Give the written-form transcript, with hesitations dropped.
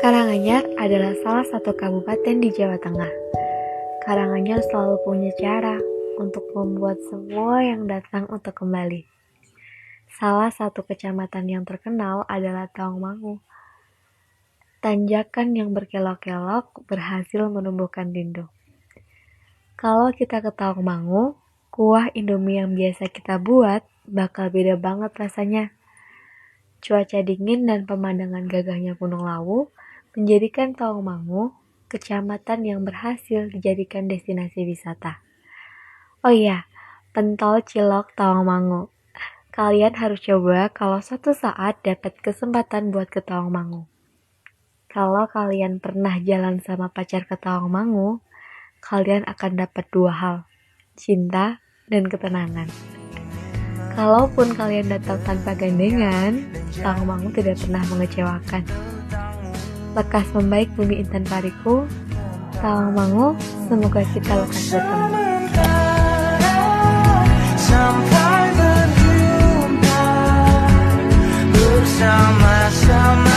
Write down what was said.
Karanganyar adalah salah satu kabupaten di Jawa Tengah. Karanganyar selalu punya cara untuk membuat semua yang datang untuk kembali. Salah satu kecamatan yang terkenal adalah Tawangmangu. Tanjakan yang berkelok-kelok berhasil menumbuhkan rindu. Kalau kita ke Tawangmangu, kuah Indomie yang biasa kita buat bakal beda banget rasanya. Cuaca dingin dan pemandangan gagahnya Gunung Lawu menjadikan Tawangmangu kecamatan yang berhasil dijadikan destinasi wisata. Oh iya, pentol cilok Tawangmangu. Kalian harus coba kalau suatu saat dapat kesempatan buat ke Tawangmangu. Kalau kalian pernah jalan sama pacar ke Tawangmangu, kalian akan dapat dua hal, cinta dan ketenangan. Kalaupun kalian datang tanpa gandengan, Tawangmangu tidak pernah mengecewakan. Lekas membaik bumi intan pariku, Tawangmangu, semoga kita lekas bertemu. Sampai berjumpa bersama-sama.